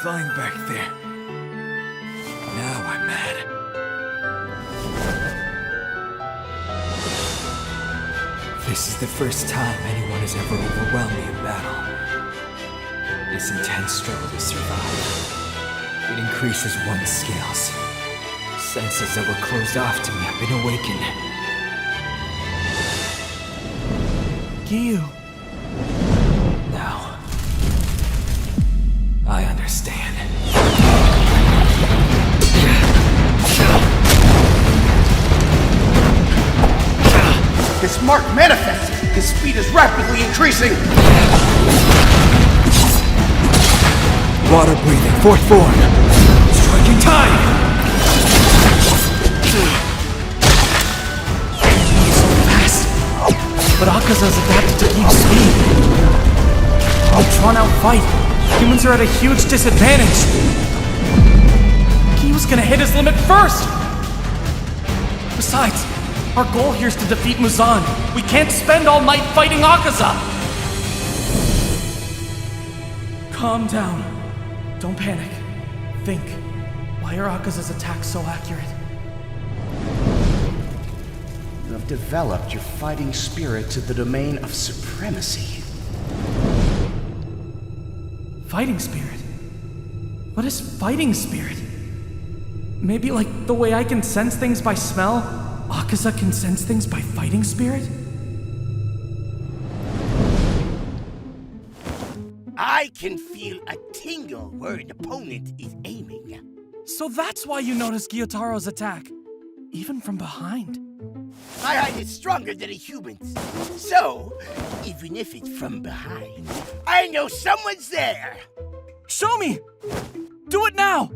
fine back there. Now I'm mad. This is the first time anyone has ever overwhelmed me in battle. This intense struggle to survive. It increases one's scales. Senses that were closed off to me have been awakened. Gyu. Now, I understand. His mark manifests! His speed is rapidly increasing! Water breathing, fourth form. Striking time! He's so fast. But Akaza's adapted to Gyu's speed. In a drawn-out fight, humans are at a huge disadvantage. Gyu's gonna hit his limit first! Besides, our goal here is to defeat Muzan. We can't spend all night fighting Akaza! Calm down. Don't panic. Think. Why are Akaza's attacks so accurate? You have developed your fighting spirit to the domain of supremacy. Fighting spirit? What is fighting spirit? Maybe like the way I can sense things by smell, Akaza can sense things by fighting spirit? I can feel a tingle where an opponent is aiming. So that's why you noticed Gyotaro's attack, even from behind. My eye is stronger than a human's. So, even if it's from behind, I know someone's there. Show me! Do it now!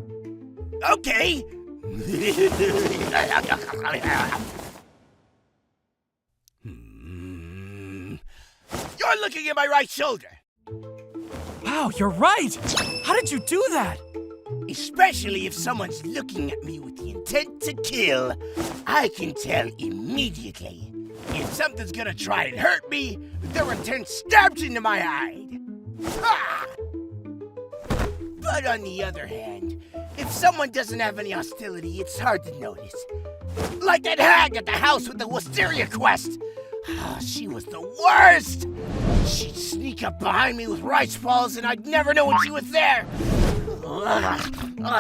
Okay. You're looking at my right shoulder. Wow, you're right! How did you do that? Especially if someone's looking at me with the intent to kill, I can tell immediately. If something's gonna try and hurt me, their intent stabs into my hide. Ha! But on the other hand, if someone doesn't have any hostility, it's hard to notice. Like that hag at the house with the wisteria quest. She was the worst! She'd sneak up behind me with rice balls and I'd never know when she was there.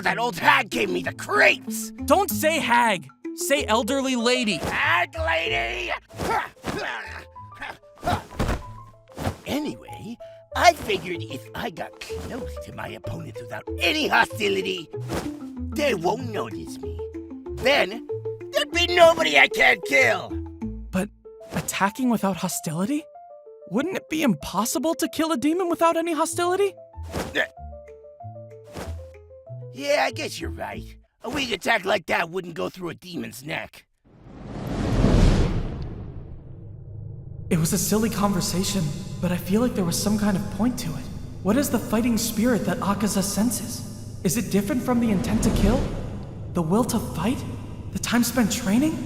That old hag gave me the creeps. Don't say hag. Say elderly lady. Hag lady! Anyway, I figured if I got close to my opponent without any hostility, they won't notice me. Then, there'd be nobody I can't kill. But attacking without hostility? Wouldn't it be impossible to kill a demon without any hostility? Yeah, I guess you're right. A weak attack like that wouldn't go through a demon's neck. It was a silly conversation, but I feel like there was some kind of point to it. What is the fighting spirit that Akaza senses? Is it different from the intent to kill? The will to fight? The time spent training?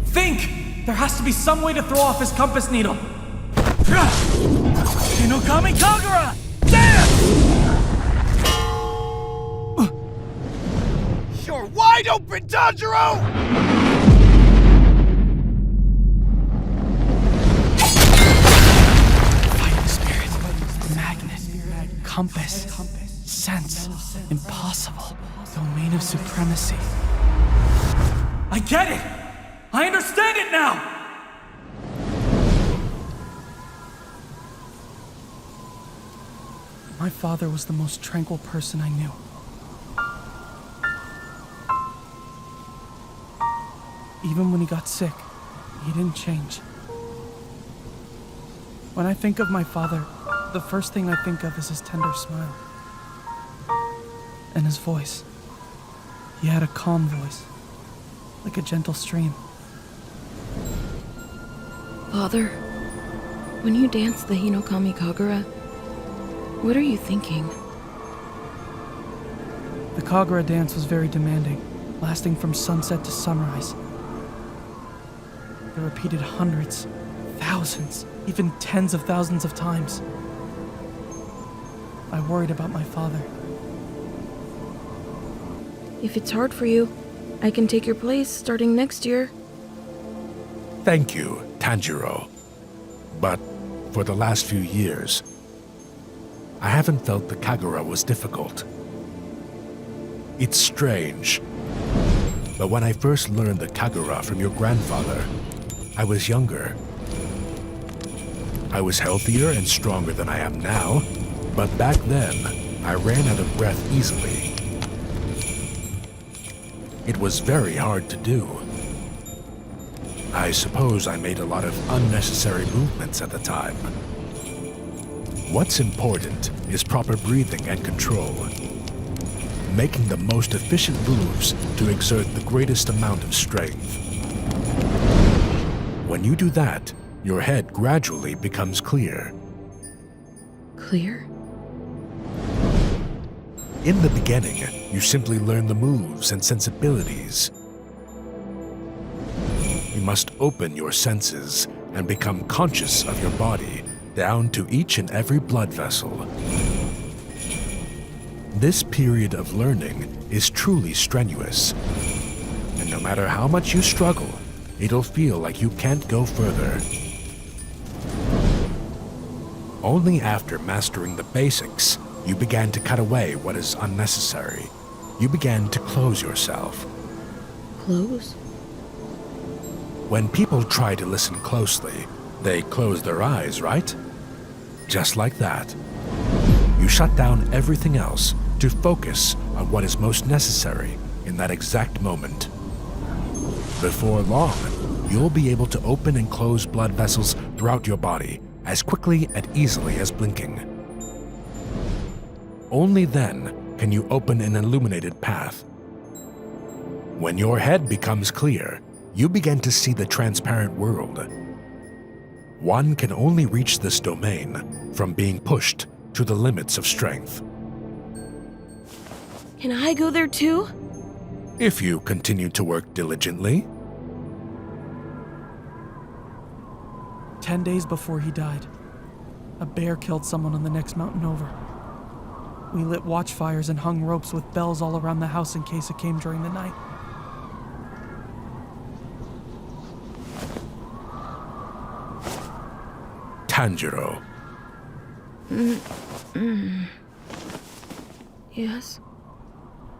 Think! There has to be some way to throw off his compass needle. Hinokami Kagura! Damn! You're wide open, Tanjiro! Fighting spirit, magnet, compass, sense, impossible, domain of supremacy. I get it! I understand it now! My father was the most tranquil person I knew. Even when he got sick, he didn't change. When I think of my father, the first thing I think of is his tender smile. And his voice. He had a calm voice, like a gentle stream. Father, when you dance the Hinokami Kagura, what are you thinking? The Kagura dance was very demanding, lasting from sunset to sunrise. They repeated hundreds, thousands, even tens of thousands of times. I worried about my father. If it's hard for you, I can take your place starting next year. Thank you, Tanjiro. But for the last few years, I haven't felt the Kagura was difficult. It's strange, but when I first learned the Kagura from your grandfather, I was younger. I was healthier and stronger than I am now, but back then, I ran out of breath easily. It was very hard to do. I suppose I made a lot of unnecessary movements at the time. What's important is proper breathing and control. Making the most efficient moves to exert the greatest amount of strength. When you do that, your head gradually becomes clear. Clear? In the beginning, you simply learn the moves and sensibilities. You must open your senses and become conscious of your body, down to each and every blood vessel. This period of learning is truly strenuous, and no matter how much you struggle, it'll feel like you can't go further. Only after mastering the basics, you began to cut away what is unnecessary. You began to close yourself. Close? When people try to listen closely, they close their eyes, right? Just like that. You shut down everything else to focus on what is most necessary in that exact moment. Before long, you'll be able to open and close blood vessels throughout your body as quickly and easily as blinking. Only then can you open an illuminated path. When your head becomes clear, you begin to see the transparent world. One can only reach this domain from being pushed to the limits of strength. Can I go there too? If you continue to work diligently. 10 days before he died, a bear killed someone on the next mountain over. We lit watchfires and hung ropes with bells all around the house in case it came during the night. Tanjiro. Yes?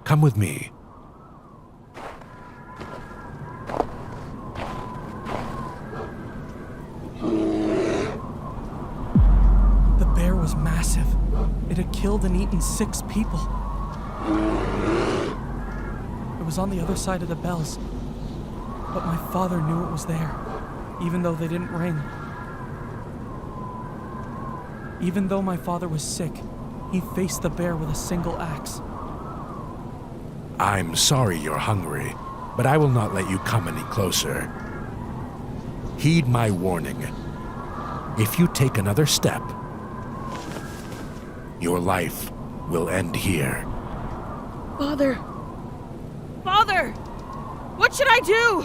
Come with me. The bear was massive. It had killed and eaten 6 people. It was on the other side of the bells, but my father knew it was there, even though they didn't ring. Even though my father was sick, he faced the bear with a single axe. I'm sorry you're hungry, but I will not let you come any closer. Heed my warning. If you take another step, your life will end here. Father! Father! What should I do?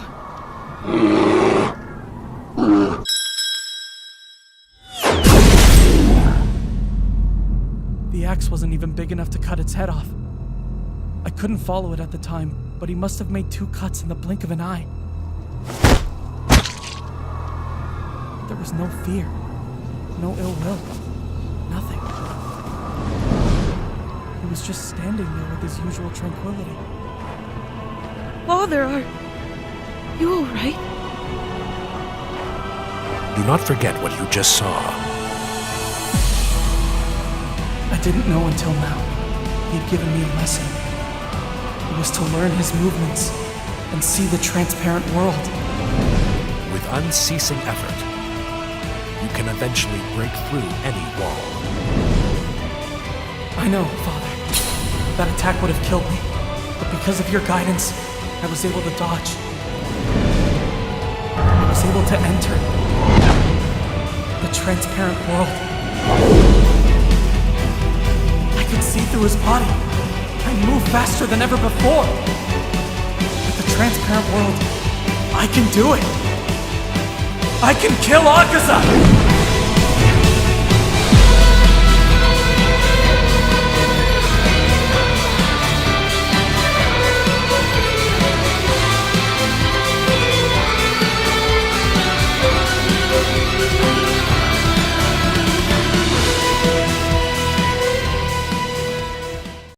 The axe wasn't even big enough to cut its head off. I couldn't follow it at the time, but he must have made 2 cuts in the blink of an eye. There was no fear, no ill will, nothing. He was just standing there with his usual tranquility. Father, are you all right? Do not forget what you just saw. I didn't know until now. He'd given me a lesson. It was to learn his movements and see the transparent world. With unceasing effort, you can eventually break through any wall. I know, Father. That attack would have killed me, but because of your guidance, I was able to dodge. I was able to enter the transparent world. I could see through his body. I move faster than ever before. With the transparent world, I can do it. I can kill Akasa!